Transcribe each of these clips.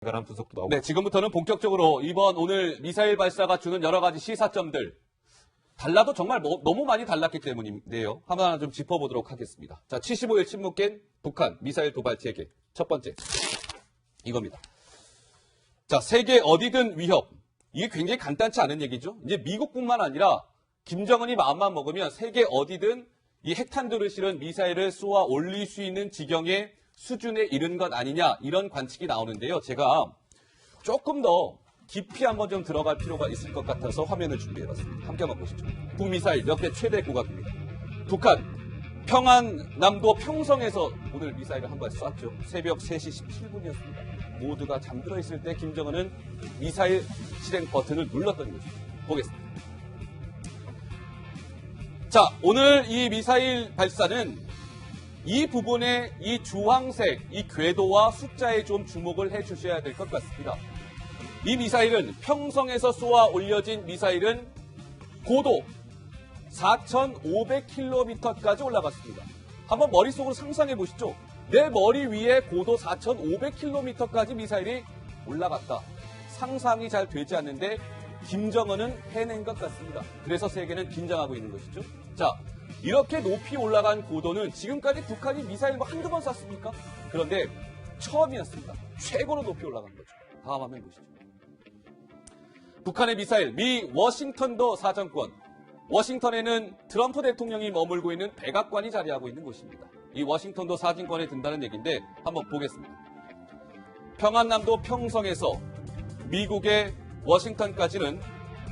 그런 분석도 나오고. 네, 지금부터는 본격적으로 오늘 미사일 발사가 주는 여러 가지 시사점들 달라도 정말 너무 많이 달랐기 때문인데요. 하나하나 좀 짚어보도록 하겠습니다. 자, 75일 침묵된 북한 미사일 도발 재개. 첫 번째, 이겁니다. 자, 세계 어디든 위협. 이게 굉장히 간단치 않은 얘기죠. 이제 미국뿐만 아니라 김정은이 마음만 먹으면 세계 어디든 이 핵탄두를 실은 미사일을 쏘아 올릴 수 있는 지경의 수준에 이른 것 아니냐, 이런 관측이 나오는데요. 제가 조금 더 깊이 한번 좀 들어갈 필요가 있을 것 같아서 화면을 준비해봤습니다. 함께 한번 보시죠. 북미사일 역대 최대 고각입니다. 북한 평안남도 평성에서 오늘 미사일을 한 발 쐈죠. 새벽 3시 17분이었습니다. 모두가 잠들어 있을 때 김정은은 미사일 실행 버튼을 눌렀던 것입니다. 보겠습니다. 자, 오늘 이 미사일 발사는 이 부분의 이 주황색, 이 궤도와 숫자에 좀 주목을 해 주셔야 될 것 같습니다. 이 미사일은 평성에서 쏘아 올려진 미사일은 고도 4,500km까지 올라갔습니다. 한번 머릿속으로 상상해 보시죠. 내 머리 위에 고도 4,500km까지 미사일이 올라갔다. 상상이 잘 되지 않는데 김정은은 해낸 것 같습니다. 그래서 세계는 긴장하고 있는 것이죠. 자, 이렇게 높이 올라간 고도는 지금까지 북한이 미사일 한두 번 쐈습니까? 그런데 처음이었습니다. 최고로 높이 올라간 거죠. 다음 화면 보시죠. 북한의 미사일, 미 워싱턴도 사정권. 워싱턴에는 트럼프 대통령이 머물고 있는 백악관이 자리하고 있는 곳입니다. 이 워싱턴도 사정권에 든다는 얘기인데 한번 보겠습니다. 평안남도 평성에서 미국의 워싱턴까지는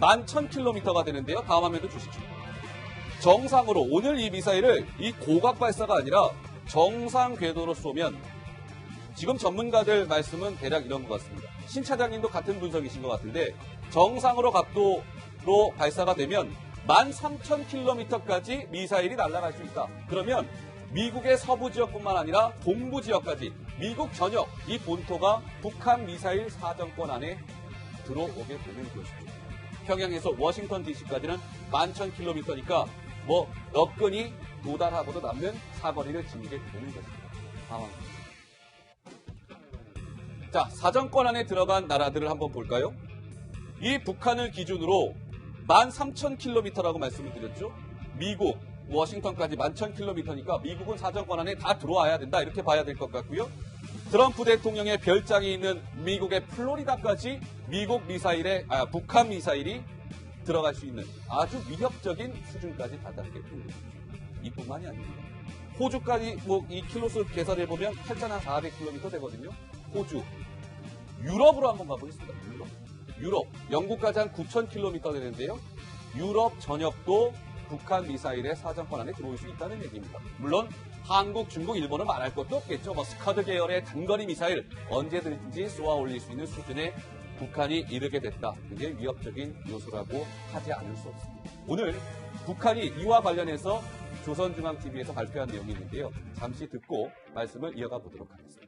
11,000km가 되는데요. 다음 화면도 주시죠. 정상으로 오늘 이 미사일을 이 고각 발사가 아니라 정상 궤도로 쏘면 지금 전문가들 말씀은 대략 이런 것 같습니다. 신 차장님도 같은 분석이신 것 같은데 정상으로 각도로 발사가 되면 13,000km까지 미사일이 날아갈 수 있다. 그러면 미국의 서부 지역뿐만 아니라 동부 지역까지 미국 전역 이 본토가 북한 미사일 사정권 안에 들어오게 되는 것이죠. 평양에서 워싱턴 DC까지는 11,000km니까 너끈히 도달하고도 남는 사거리를 지니게 되는 것입니다. 자, 사정권 안에 들어간 나라들을 한번 볼까요? 이 북한을 기준으로 13,000km라고 말씀을 드렸죠. 미국, 워싱턴까지 11,000km니까 미국은 사정권 안에 다 들어와야 된다. 이렇게 봐야 될 것 같고요. 트럼프 대통령의 별장이 있는 미국의 플로리다까지 북한 미사일이 들어갈 수 있는 아주 위협적인 수준까지 다다르게 됩니다. 이뿐만이 아닙니다. 호주까지 이 킬로수 계산해보면 팔자는 400km 되거든요. 호주. 유럽으로 한번 가보겠습니다. 유럽. 영국까지 한 9,000km 되는데요. 유럽 전역도 북한 미사일의 사정권 안에 들어올 수 있다는 얘기입니다. 물론 한국, 중국, 일본은 말할 것도 없겠죠. 스카드 계열의 단거리 미사일 언제든지 쏘아 올릴 수 있는 수준에 북한이 이르게 됐다. 굉장히 위협적인 요소라고 하지 않을 수 없습니다. 오늘 북한이 이와 관련해서 조선중앙TV에서 발표한 내용이 있는데요. 잠시 듣고 말씀을 이어가 보도록 하겠습니다.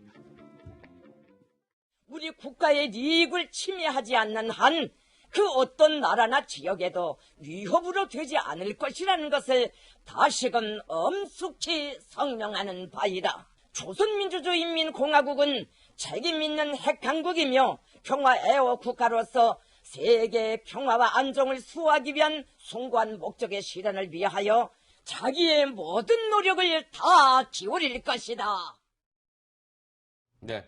우리 국가의 이익을 침해하지 않는 한 그 어떤 나라나 지역에도 위협으로 되지 않을 것이라는 것을 다시금 엄숙히 성명하는 바이다. 조선민주주의인민공화국은 책임 있는 핵강국이며 평화애호 국가로서 세계의 평화와 안정을 수호하기 위한 숭고한 목적의 실현을 위하여 자기의 모든 노력을 다 기울일 것이다. 네.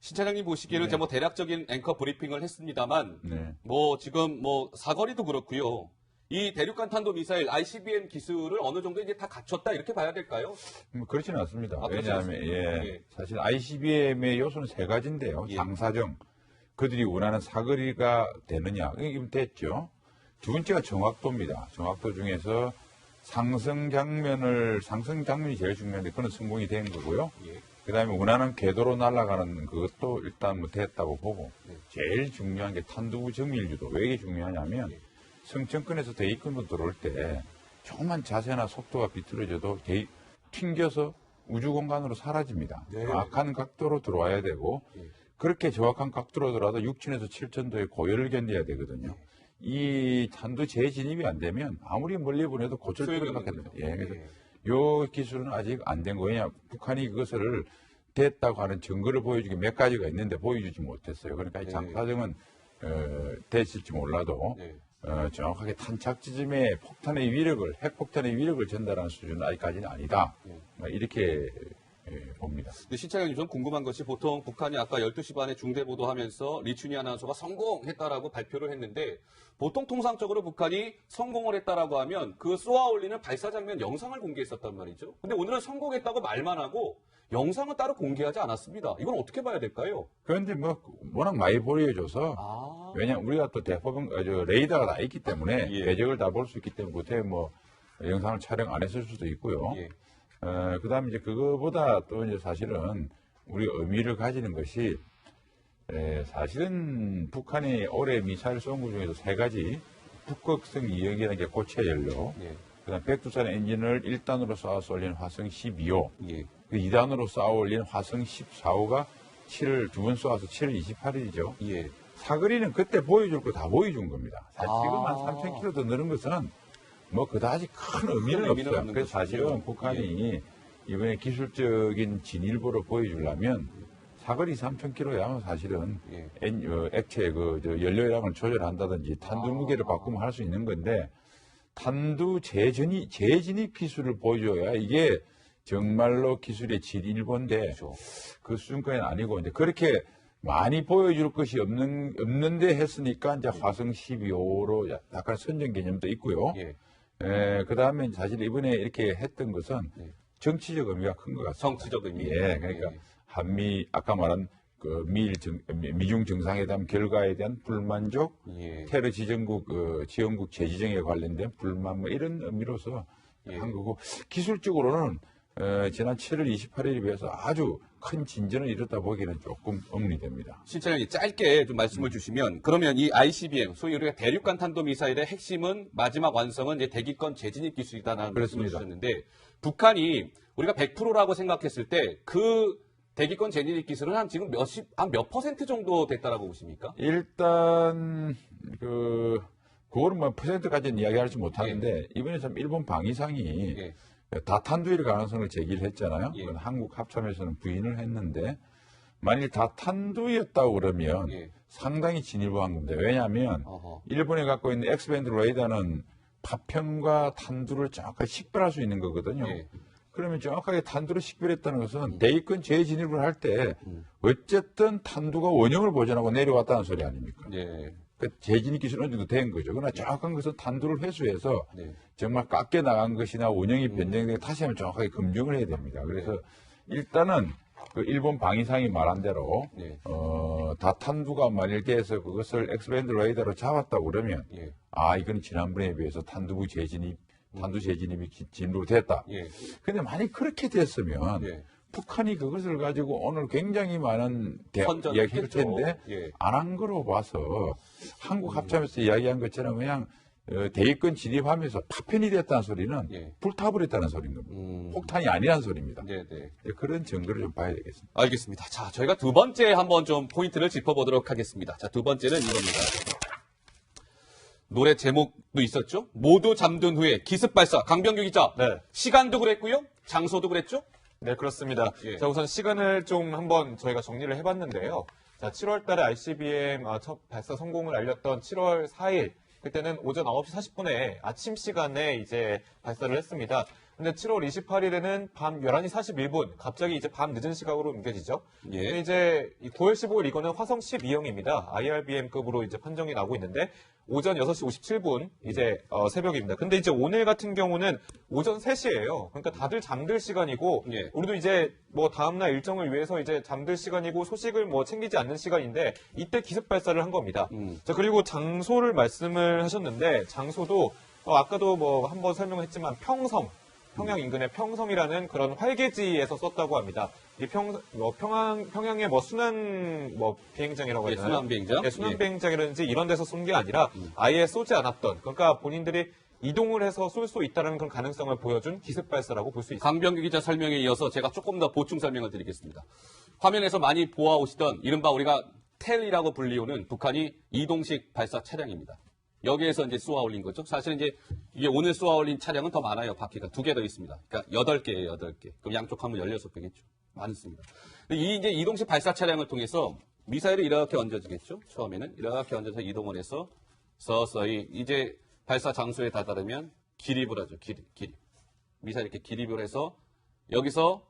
신 차장님 보시기에는 제가 대략적인 앵커 브리핑을 했습니다만, 지금 사거리도 그렇고요. 이 대륙간 탄도 미사일 ICBM 기술을 어느 정도 이제 다 갖췄다 이렇게 봐야 될까요? 그렇지는 않습니다. 왜냐하면 사실 ICBM의 요소는 세 가지인데요. 장사정, 그들이 원하는 사거리가 되느냐, 이게 됐죠. 두 번째가 정확도입니다. 정확도 중에서 상승 장면이 제일 중요한데 그건 성공이 된 거고요. 그 다음에 원하는 궤도로 날아가는 그것도 일단 됐다고 보고, 제일 중요한 게 탄두 정밀유도. 왜 이게 중요하냐면, 성층권에서 대기권으로 들어올 때 조금만 자세나 속도가 비틀어져도 튕겨서 우주 공간으로 사라집니다. 정확한 각도로 들어와야 되고, 그렇게 정확한 각도로 들어와도 6천에서 7천도의 고열을 견뎌야 되거든요. 이 탄두 재진입이 안 되면 아무리 멀리 보내도 고철 필요가 받게 됩니다. 그래서 이 기술은 아직 안 된 거냐. 북한이 그것을 됐다고 하는 증거를 보여주기 몇 가지가 있는데 보여주지 못했어요. 그러니까 이 네. 장사정은 됐을지 몰라도 네. 정확하게 탄착 지점에 폭탄의 위력을 핵폭탄의 위력을 전달하는 수준은 아직까지는 아니다. 네. 이렇게 봅니다. 근데 신창현님 좀 궁금한 것이 보통 북한이 아까 12시 반에 중대 보도하면서 리춘희 아나운서가 성공했다라고 발표를 했는데 보통 통상적으로 북한이 성공을 했다라고 하면 그 쏘아 올리는 발사 장면 영상을 공개했었단 말이죠. 근데 오늘은 성공했다고 말만 하고 영상은 따로 공개하지 않았습니다. 이건 어떻게 봐야 될까요? 그런데 뭐 워낙 많이 보여줘서 아, 왜냐면 우리가 또 대포병 레이더가 다 있기 때문에 예. 궤적을 다 볼 수 있기 때문에 그때 뭐 영상을 촬영 안 했을 수도 있고요. 예. 그다음에 이제 그거보다 또 이제 사실은 우리 의미를 가지는 것이 사실은 북한이 올해 미사일 쏜 것 중에서 세 가지 북극성 2형이라는 게 고체 연료, 예. 그다음 백두산 엔진을 1단으로 쏴서 올린 화성 12호, 예. 그 2단으로 쏴 올린 화성 14호가 7월 두 번 쏴서 7월 28일이죠. 예. 사거리는 그때 보여줄 거 다 보여준 겁니다. 사실 아. 지금 한 3,000km 더 늘은 것은 뭐 그다지 큰 의미는 의미는 없어요. 없는 그래서 것이군요. 사실은 북한이 이번에 기술적인 진일보를 보여주려면 사거리 3,000km야 사실은 예. 액체 연료량을 조절한다든지 탄두 무게를 바꾸면 할 수 있는 건데 탄두 재진입 기술을 보여줘야 이게 정말로 기술의 진일보인데 그렇죠. 그 수준까지는 아니고 이제 그렇게 많이 보여줄 것이 없는데 했으니까 이제 화성 12호로 약간 선전 개념도 있고요. 예. 그 다음에 사실 이번에 이렇게 했던 것은 네. 정치적 의미가 큰 것 같습니다. 정치적 의미. 예, 그러니까 한미 아까 말한 그 미중 정상회담 결과에 대한 불만족, 예. 테러 지원국 재지정에 관련된 불만 뭐 이런 의미로서 예. 한 거고 기술적으로는 지난 7월 28일에 비해서 아주 큰 진전을 이뤘다 보기에는 조금 의문이됩니다. 신창현이 짧게 좀 말씀을 주시면 그러면 이 ICBM 소위 우리가 대륙간 탄도 미사일의 핵심은 마지막 완성은 이제 대기권 재진입 기술이다라는 말씀을 그렇습니다. 주셨는데 북한이 우리가 100%라고 생각했을 때 그 대기권 재진입 기술은 한 지금 몇 퍼센트 정도 됐다라고 보십니까? 일단 그거는 뭐 퍼센트까지는 이야기하지 못하는데 이번에 참 일본 방위상이 예. 다탄두일 가능성을 제기를 했잖아요. 예. 그건 한국 합참에서는 부인을 했는데 만일 다탄두였다고 그러면 예. 상당히 진일보한 겁니다. 왜냐하면 어허. 일본이 갖고 있는 엑스밴드 레이더는 파편과 탄두를 정확하게 식별할 수 있는 거거든요. 예. 그러면 정확하게 탄두를 식별했다는 것은 대기권 재진입을 할 때 음. 어쨌든 탄두가 원형을 보존하고 내려왔다는 소리 아닙니까? 예. 그 재진입 기술은 어느 정도 된 거죠. 그러나 정확한 것은 탄두를 회수해서 네. 정말 깎여 나간 것이나 원형이 변경된 다시 한번 정확하게 검증을 해야 됩니다. 그래서 일단은 그 일본 방위상이 말한 대로 네. 다탄두가 만일 돼서 그것을 엑스밴드 레이더로 잡았다고 그러면 예. 이건 지난번에 비해서 탄두 재진입이 진으로 됐다. 예. 근데 만약 그렇게 됐으면 예. 북한이 그것을 가지고 오늘 굉장히 많은 선전을 이야기할 했죠. 텐데 예. 안 한 거로 봐서 한국 합참에서 이야기한 것처럼 그냥 대기권 진입하면서 파편이 됐다는 소리는 예. 불타버렸다는 소리인 겁니다. 폭탄이 아니라는 소리입니다. 네, 네. 그런 증거를 좀 봐야 되겠습니다. 알겠습니다. 자, 저희가 두 번째 한번 좀 포인트를 짚어보도록 하겠습니다. 자, 두 번째는 이겁니다. 노래 제목도 있었죠? 모두 잠든 후에 기습 발사. 강병규 기자. 네. 시간도 그랬고요. 장소도 그랬죠? 네, 그렇습니다. 예. 자, 우선 시간을 좀 한번 저희가 정리를 해봤는데요. 자, 7월 달에 ICBM 첫 발사 성공을 알렸던 7월 4일, 그때는 오전 9시 40분에 아침 시간에 이제 발사를 했습니다. 근데 7월 28일에는 밤 11시 41분, 갑자기 이제 밤 늦은 시각으로 옮겨지죠. 예. 근데 이제 9월 15일 이거는 화성 12형입니다. IRBM급으로 이제 판정이 나오고 있는데 오전 6시 57분 이제 새벽입니다. 근데 이제 오늘 같은 경우는 오전 3시예요. 그러니까 다들 잠들 시간이고 예. 우리도 이제 뭐 다음날 일정을 위해서 이제 잠들 시간이고 소식을 뭐 챙기지 않는 시간인데 이때 기습 발사를 한 겁니다. 자, 그리고 장소를 말씀을 하셨는데 장소도 아까도 뭐 한번 설명했지만 평양 인근의 평성이라는 그런 활개지에서 썼다고 합니다. 이 평양의 뭐 순환 비행장이라고 예, 해야 되나요? 순환 비행장. 네, 순환 비행장이라든지 이런 데서 쏜 게 아니라 아예 쏘지 않았던, 그러니까 본인들이 이동을 해서 쏠 수 있다는 그런 가능성을 보여준 기습 발사라고 볼 수 있습니다. 강병규 기자 설명에 이어서 제가 조금 더 보충 설명을 드리겠습니다. 화면에서 많이 보아오시던 이른바 우리가 텔이라고 불리우는 북한이 이동식 발사 차량입니다. 여기에서 이제 쏘아 올린 거죠. 사실은 이제 이게 오늘 쏘아 올린 차량은 더 많아요. 바퀴가 2개 더 있습니다. 그러니까 8개예요, 8개. 그럼 양쪽 하면 16개겠죠. 많습니다. 근데 이 이제 이동식 발사 차량을 통해서 미사일이 이렇게 얹어지겠죠. 처음에는 이렇게 얹어서 이동을 해서 서서히 이제 발사 장소에 다다르면 기립을 하죠. 기립. 미사일 이렇게 기립을 해서 여기서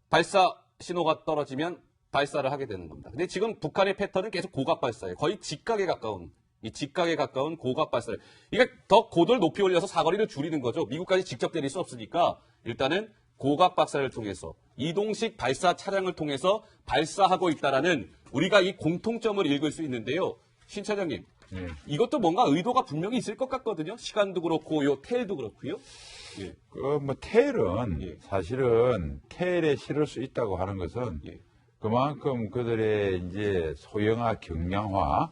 발사 신호가 떨어지면 발사를 하게 되는 겁니다. 근데 지금 북한의 패턴은 계속 고각 발사예요. 거의 직각에 가까운 고각 발사를. 이게 더 고도를 높이 올려서 사거리를 줄이는 거죠. 미국까지 직접 때릴 수 없으니까 일단은 고각 발사를 통해서 이동식 발사 차량을 통해서 발사하고 있다라는 우리가 이 공통점을 읽을 수 있는데요. 신 차장님, 예. 이것도 뭔가 의도가 분명히 있을 것 같거든요. 시간도 그렇고 요 테일도 그렇고요. 예. 테일은 예. 사실은 테일에 실을 수 있다고 하는 것은 예. 그만큼 그들의 이제 소형화, 경량화,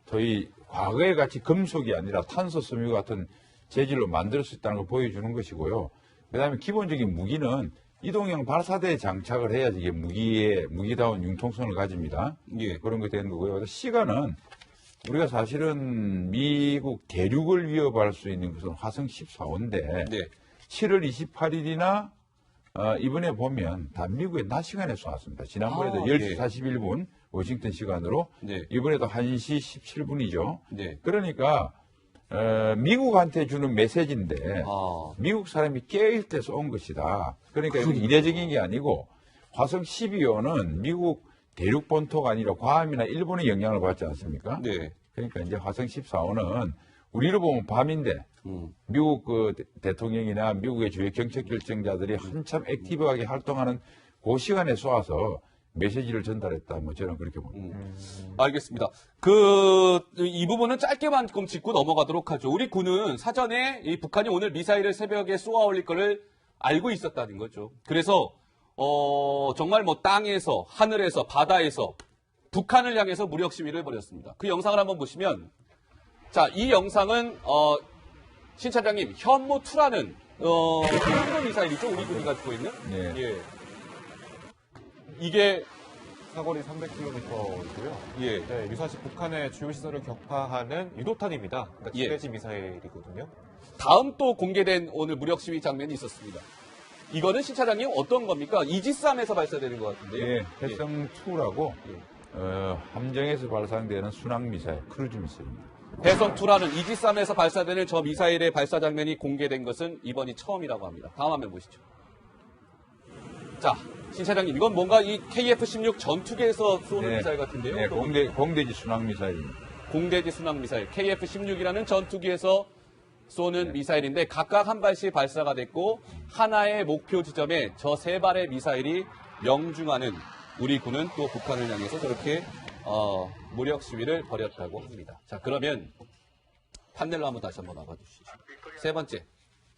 저희 과거에 같이 금속이 아니라 탄소 섬유 같은 재질로 만들 수 있다는 걸 보여주는 것이고요. 그다음에 기본적인 무기는 이동형 발사대에 장착을 해야지 이게 무기다운 융통성을 가집니다. 예. 그런 게 되는 거고요. 그래서 시간은 우리가 사실은 미국 대륙을 위협할 수 있는 것은 화성 14호인데 네. 7월 28일이나 이번에 보면 다 미국의 낮 시간에 쏘았습니다. 지난번에도 10시 예. 41분 워싱턴 시간으로 네. 이번에도 1시 17분이죠. 네. 그러니까 미국한테 주는 메시지인데 아. 미국 사람이 깨일 때 쏜 것이다. 그러니까 이건 이례적인 게 아니고 화성 12호는 미국 대륙 본토가 아니라 괌이나 일본의 영향을 받지 않습니까? 네. 그러니까 이제 화성 14호는 우리로 보면 밤인데 미국 그 대통령이나 미국의 주요 정책 결정자들이 한참 액티브하게 활동하는 그 시간에 쏘아서 메시지를 전달했다. 뭐 저는 그렇게 봅니다. 알겠습니다. 이 부분은 짧게만 좀 짚고 넘어가도록 하죠. 우리 군은 사전에 이 북한이 오늘 미사일을 새벽에 쏘아 올릴 거를 알고 있었다는 거죠. 그래서, 정말 뭐 땅에서, 하늘에서, 바다에서 북한을 향해서 무력 시위를 벌였습니다. 그 영상을 한번 보시면, 자, 이 영상은, 신 차장님, 현무2라는, 한국 미사일이죠. 우리 군이 가지고 있는. 네. 예. 이게, 사거리 300km이고요. 예. 네, 유사시 북한의 주요 시설을 격파하는 유도탄입니다. 그러니까 예. 지대지 미사일이거든요. 다음 또 공개된 오늘 무력 시위 장면이 있었습니다. 이거는 신 차장님 어떤 겁니까? 이지스함에서 발사되는 것 같은데요. 예, 해성2라고 예. 함정에서 발사되는 순항 미사일, 크루즈 미사일입니다. 해성2라는 이지스함에서 발사되는 저 미사일의 발사 장면이 공개된 것은 이번이 처음이라고 합니다. 다음 화면 보시죠. 자, 신 차장님, 이건 뭔가 이 KF-16 전투기에서 쏘는 미사일 같은데요. 네, 공대지 순항 미사일입니다. 공대지 순항 미사일 KF-16이라는 전투기에서 쏘는 미사일인데 각각 한 발씩 발사가 됐고 하나의 목표 지점에 저 세 발의 미사일이 명중하는 우리 군은 또 북한을 향해서 저렇게 무력 시위를 벌였다고 합니다. 자, 그러면 판넬로 한번 다시 한번 나가주시죠. 세 번째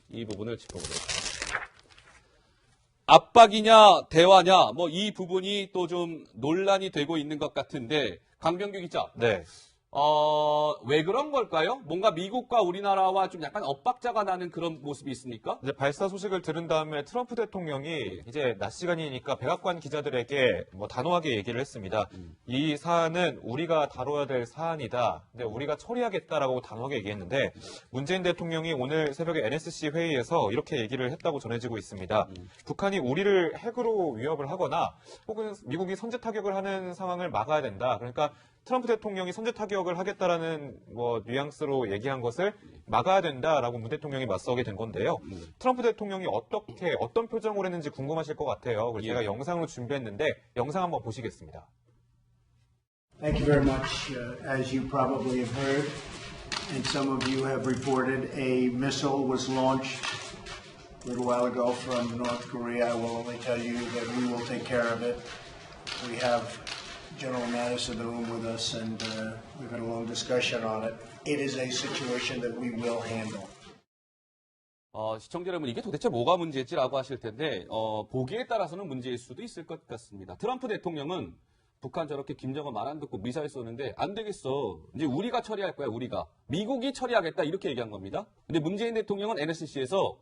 이 부분을 짚어보도록 하겠습니다. 압박이냐 대화냐 뭐 이 부분이 또 좀 논란이 되고 있는 것 같은데 강병규 기자. 네. 왜 그런 걸까요? 뭔가 미국과 우리나라와 좀 약간 엇박자가 나는 그런 모습이 있습니까? 이제 발사 소식을 들은 다음에 트럼프 대통령이 이제 낮 시간이니까 백악관 기자들에게 뭐 단호하게 얘기를 했습니다. 이 사안은 우리가 다뤄야 될 사안이다. 근데 우리가 처리하겠다라고 단호하게 얘기했는데 문재인 대통령이 오늘 새벽에 NSC 회의에서 이렇게 얘기를 했다고 전해지고 있습니다. 북한이 우리를 핵으로 위협을 하거나 혹은 미국이 선제 타격을 하는 상황을 막아야 된다. 그러니까 트럼프 대통령이 선제 타격을 하겠다라는 뭐 뉘앙스로 얘기한 것을 막아야 된다라고 문 대통령이 맞서게 된 건데요. 트럼프 대통령이 어떤 표정을 했는지 궁금하실 것 같아요. 그래서 제가 영상으로 준비했는데 영상 한번 보시겠습니다. Thank you very much. As you probably have heard, and some of you have reported, a missile was launched a little while ago from North Korea. I will only tell you that we will take care of it. We have General Mattis in the room with us, and we've had a long discussion on it. It is a situation that we will handle. 시청자 여러분, 이게 도대체 뭐가 문제지라고 하실 텐데, 보기에 따라서는 문제일 수도 있을 것 같습니다. 트럼프 대통령은 북한 저렇게 김정은 말 안 듣고 미사일 쏘는데 안 되겠어. 이제 우리가 처리할 거야, 우리가. 미국이 처리하겠다, 이렇게 얘기한 겁니다. 근데 문재인 대통령은 NSC에서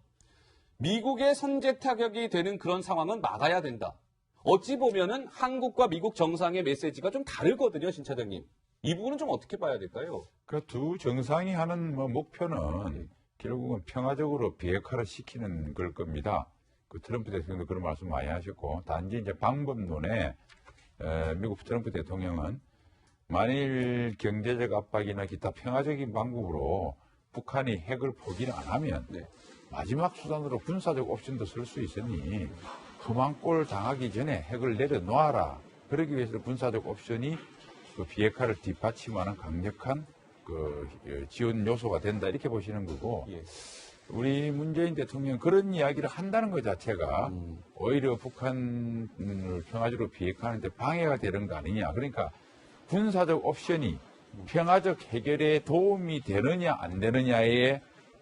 미국의 선제 타격이 되는 그런 상황은 막아야 된다. 어찌 보면은 한국과 미국 정상의 메시지가 좀 다르거든요, 신 차장님. 이 부분은 좀 어떻게 봐야 될까요? 그 두 정상이 하는 목표는 결국은 평화적으로 비핵화를 시키는 걸 겁니다. 그 트럼프 대통령도 그런 말씀 많이 하셨고, 단지 이제 방법론에 미국 트럼프 대통령은 만일 경제적 압박이나 기타 평화적인 방법으로 북한이 핵을 포기를 안 하면 네. 마지막 수단으로 군사적 옵션도 쓸 수 있으니 험한 꼴 당하기 전에 핵을 내려놓아라. 그러기 위해서 군사적 옵션이 그 비핵화를 뒷받침하는 강력한 그 지원 요소가 된다 이렇게 보시는 거고 예. 우리 문재인 대통령 그런 이야기를 한다는 것 자체가 오히려 북한을 평화적으로 비핵화하는데 방해가 되는 거 아니냐. 그러니까 군사적 옵션이 평화적 해결에 도움이 되느냐 안 되느냐의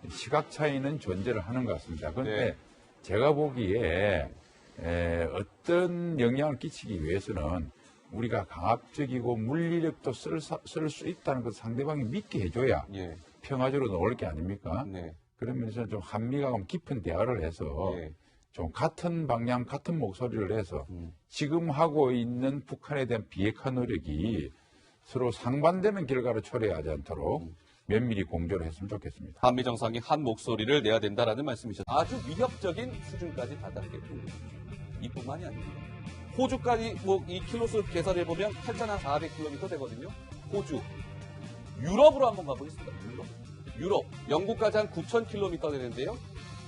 시각 차이는 존재를 하는 것 같습니다. 그런데 네. 제가 보기에 어떤 영향을 끼치기 위해서는 우리가 강압적이고 물리력도 쓸 수 있다는 것 상대방이 믿게 해줘야 예. 평화적으로 나올 게 아닙니까? 네. 그러면서 좀 한미가 깊은 대화를 해서 예. 좀 같은 방향, 같은 목소리를 해서 지금 하고 있는 북한에 대한 비핵화 노력이 서로 상반되는 결과를 초래하지 않도록 면밀히 공조를 했으면 좋겠습니다. 한미 정상이 한 목소리를 내야 된다라는 말씀이셨죠. 아주 위협적인 수준까지 다다르겠고 이뿐만이 아닙니다. 호주까지 이 킬로수 계산해 보면 8,400km 되거든요. 호주, 유럽으로 한번 가보겠습니다. 유럽, 영국까지 한 9,000km 되는데요.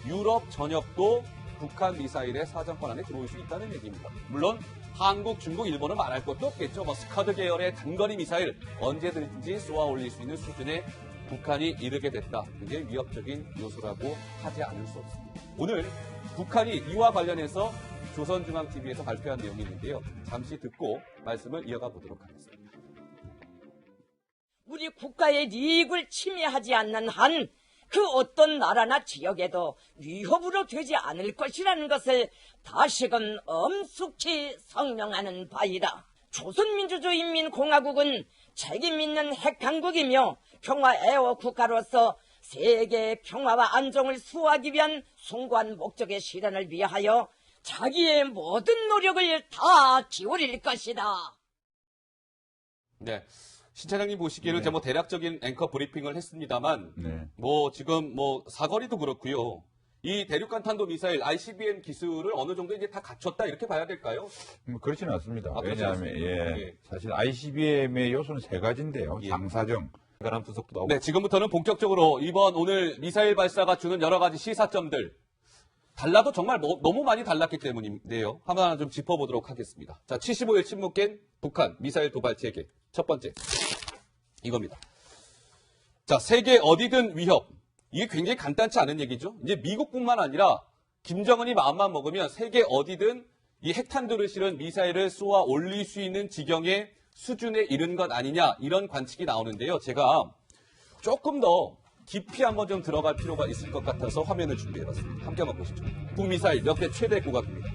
유럽 전역도 북한 미사일의 사정권 안에 들어올 수 있다는 얘기입니다. 물론 한국, 중국, 일본은 말할 것도 없겠죠. 스카드 계열의 단거리 미사일 언제든지 쏘아 올릴 수 있는 수준에 북한이 이르게 됐다. 굉장히 위협적인 요소라고 하지 않을 수 없습니다. 오늘 북한이 이와 관련해서 조선중앙TV에서 발표한 내용이 있는데요. 잠시 듣고 말씀을 이어가 보도록 하겠습니다. 우리 국가의 이익을 침해하지 않는 한 그 어떤 나라나 지역에도 위협으로 되지 않을 것이라는 것을 다시금 엄숙히 성명하는 바이다. 조선민주주의인민공화국은 책임 있는 핵강국이며 평화애호 국가로서 세계의 평화와 안정을 수호하기 위한 숭고한 목적의 실현을 위하여 자기의 모든 노력을 다 기울일 것이다. 네. 신 차장님 보시기에는 네. 제가 대략적인 앵커 브리핑을 했습니다만, 네. 지금 사거리도 그렇고요. 이 대륙간 탄도 미사일 ICBM 기술을 어느 정도 이제 다 갖췄다 이렇게 봐야 될까요? 그렇지는 않습니다. 그렇지 왜냐하면 않습니까? 사실 ICBM의 요소는 세 가지인데요. 예. 장사정, 간한 분석도 나오고 네, 지금부터는 본격적으로 오늘 미사일 발사가 주는 여러 가지 시사점들 달라도 정말 너무 많이 달랐기 때문인데요. 하나하나 좀 짚어보도록 하겠습니다. 자, 75일 침묵된 북한 미사일 도발 체계. 첫 번째, 이겁니다. 자, 세계 어디든 위협. 이게 굉장히 간단치 않은 얘기죠. 이제 미국뿐만 아니라 김정은이 마음만 먹으면 세계 어디든 이 핵탄두를 실은 미사일을 쏘아 올릴 수 있는 지경의 수준에 이른 것 아니냐 이런 관측이 나오는데요. 제가 조금 더 깊이 한번 좀 들어갈 필요가 있을 것 같아서 화면을 준비해봤습니다. 함께 한번 보시죠. 북미사일 역대 최대 고각입니다.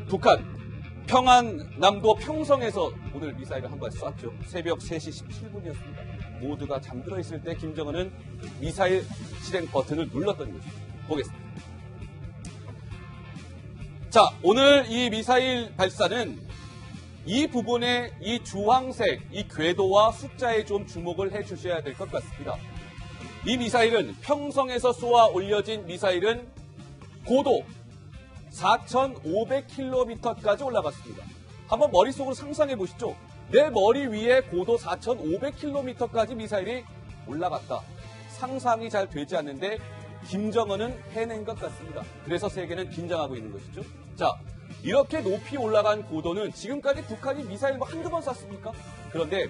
북한 평안남도 평성에서 오늘 미사일을 한 발 쐈죠. 새벽 3시 17분이었습니다. 모두가 잠들어 있을 때 김정은은 미사일 실행 버튼을 눌렀던 것입니다. 보겠습니다. 자, 오늘 이 미사일 발사는 이 부분의 이 주황색, 이 궤도와 숫자에 좀 주목을 해 주셔야 될 것 같습니다. 이 미사일은 평성에서 쏘아 올려진 미사일은 고도 4,500km까지 올라갔습니다. 한번 머릿속으로 상상해 보시죠. 내 머리 위에 고도 4,500km까지 미사일이 올라갔다. 상상이 잘 되지 않는데 김정은은 해낸 것 같습니다. 그래서 세계는 긴장하고 있는 것이죠. 자, 이렇게 높이 올라간 고도는 지금까지 북한이 미사일 한두 번 쐈습니까? 그런데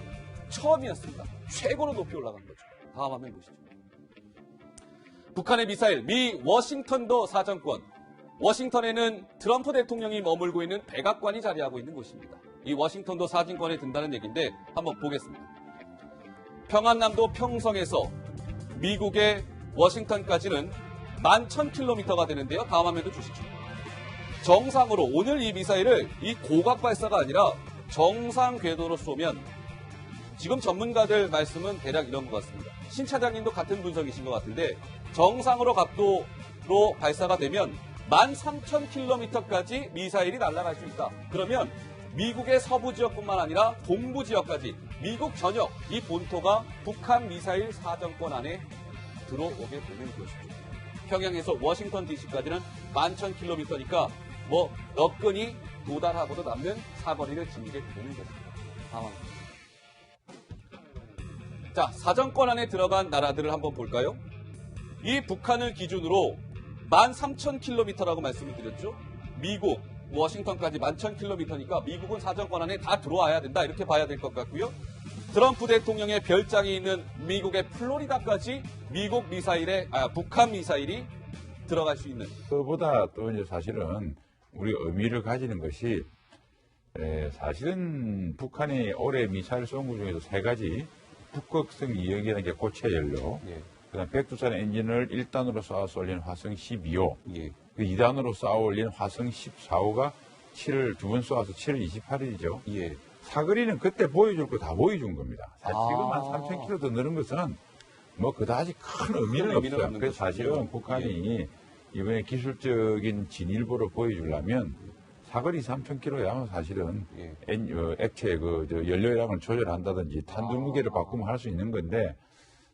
처음이었습니다. 최고로 높이 올라간 거죠. 다음 화면 보시죠. 북한의 미사일, 미 워싱턴도 사정권. 워싱턴에는 트럼프 대통령이 머물고 있는 백악관이 자리하고 있는 곳입니다. 이 워싱턴도 사진권에 든다는 얘기인데 한번 보겠습니다. 평안남도 평성에서 미국의 워싱턴까지는 11,000km가 되는데요. 다음 화면도 주시죠. 정상으로 오늘 이 미사일을 이 고각 발사가 아니라 정상 궤도로 쏘면 지금 전문가들 말씀은 대략 이런 것 같습니다. 신 차장님도 같은 분석이신 것 같은데 정상으로 각도로 발사가 되면 13,000km까지 미사일이 날아갈 수 있다. 그러면 미국의 서부 지역뿐만 아니라 동부 지역까지 미국 전역 이 본토가 북한 미사일 사정권 안에 들어오게 되는 것이죠. 평양에서 워싱턴 DC까지는 11,000km니까 뭐 너끈히 도달하고도 남는 사거리를 지니게 되는 것입니다. 상황. 자, 사정권 안에 들어간 나라들을 한번 볼까요? 이 북한을 기준으로 13,000km라고 말씀을 드렸죠. 미국, 워싱턴까지 11,000km니까 미국은 사정권 안에 다 들어와야 된다. 이렇게 봐야 될 것 같고요. 트럼프 대통령의 별장이 있는 미국의 플로리다까지 미국 미사일에, 북한 미사일이 들어갈 수 있는. 그보다 또 이제 사실은 우리 의미를 가지는 것이 사실은 북한이 올해 미사일 쏜 것 중에서 세 가지 북극성 2형이라는 게 고체 연료, 예. 그다음 백두산 엔진을 1단으로 쏴서 올린 화성 12호, 예. 그 2단으로 쏴 올린 화성 14호가 7월 두 번 쏘아서 7월 28일이죠. 예. 사거리는 그때 보여줄 거 다 보여준 겁니다. 사실 아. 지금 한 3,000km 더 늘은 것은 뭐 그다지 큰 의미는 큰 의미는 없어요. 없는 그래서 사실은 것이군요. 북한이 이번에 기술적인 진일보를 보여주려면 사거리 3,000km야 사실은 예. 액체 연료량을 조절한다든지 탄두 무게를 바꾸면 할 수 있는 건데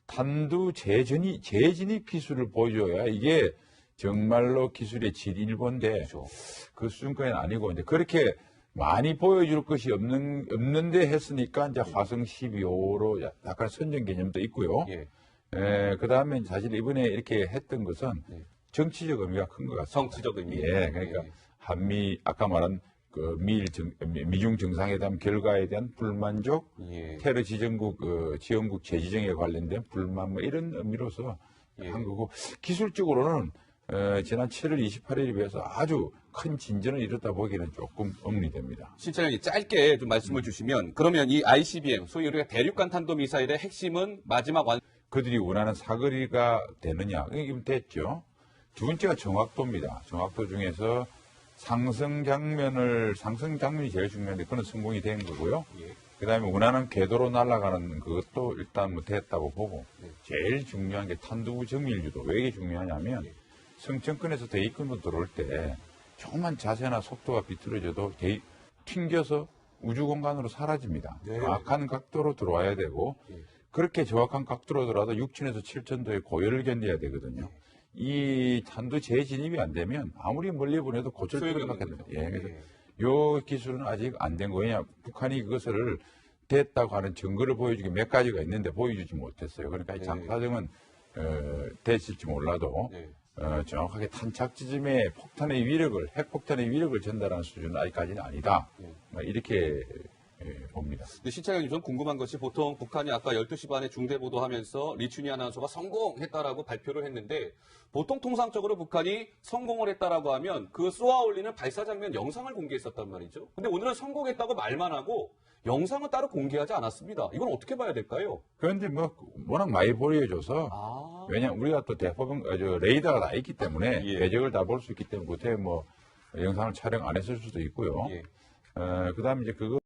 탄두 재진입 기술을 보여줘야 이게 정말로 기술의 진일보인데 그렇죠. 그 수준까지는 아니고 이제 그렇게 많이 보여줄 것이 없는데 했으니까 이제 화성 12호로 약간 선전 개념도 있고요. 예. 그 다음에 사실 이번에 이렇게 했던 것은 네. 정치적 의미가 큰 것 같습니다. 정치적 의미. 예, 그러니까 한미 아까 말한 그 미중 정상회담 결과에 대한 불만족, 예. 테러 지정국 지원국 재지정에 관련된 불만 뭐 이런 의미로서 예. 한 거고 기술적으로는 지난 7월 28일에 비해서 아주 큰 진전을 이뤘다 보기에는 조금 의문이됩니다. 신차장님 짧게 좀 말씀을 주시면 그러면 이 ICBM 소위 우리가 대륙간 탄도미사일의 핵심은 마지막 그들이 원하는 사거리가 되느냐 이게 됐죠. 두 번째가 정확도입니다. 정확도 중에서 상승 장면이 제일 중요한데 그건 성공이 된 거고요. 예. 그다음에 원하는 궤도로 날아가는 그것도 일단 뭐 됐다고 보고 네. 제일 중요한 게 탄두 정밀유도. 왜 이게 중요하냐면 예. 성층권에서 대기권으로 들어올 때 조금만 자세나 속도가 비틀어져도 튕겨서 우주 공간으로 사라집니다. 네. 정확한 각도로 들어와야 되고 예. 그렇게 정확한 각도로 들어와도 6천에서 7천도의 고열을 견뎌야 되거든요. 이 탄두 재진입이 안 되면 아무리 멀리 보내도 고철도를 받게 됩니다. 예, 그래서 요 기술은 아직 안 된 거예요. 왜냐 북한이 그것을 됐다고 하는 증거를 보여주기 몇 가지가 있는데 보여주지 못했어요. 그러니까 이 장사정은 됐을지 몰라도 네. 정확하게 탄착 지점에 핵폭탄의 위력을 전달하는 수준은 아직까지는 아니다. 이렇게 봅니다. 근데 신차장님 좀 궁금한 것이 보통 북한이 아까 12시 반에 중대보도하면서 리춘희 아나운서가 성공했다라고 발표를 했는데 보통 통상적으로 북한이 성공을 했다라고 하면 그 쏘아 올리는 발사 장면 영상을 공개했었단 말이죠. 근데 오늘은 성공했다고 말만 하고 영상은 따로 공개하지 않았습니다. 이건 어떻게 봐야 될까요? 그런데 뭐 워낙 많이 보여줘서 왜냐면 우리가 또 대포병 레이더가 다 있기 때문에 예. 궤적을 다 볼 수 있기 때문에 그때 뭐 영상을 촬영 안 했을 수도 있고요. 예. 그다음에 이제 그거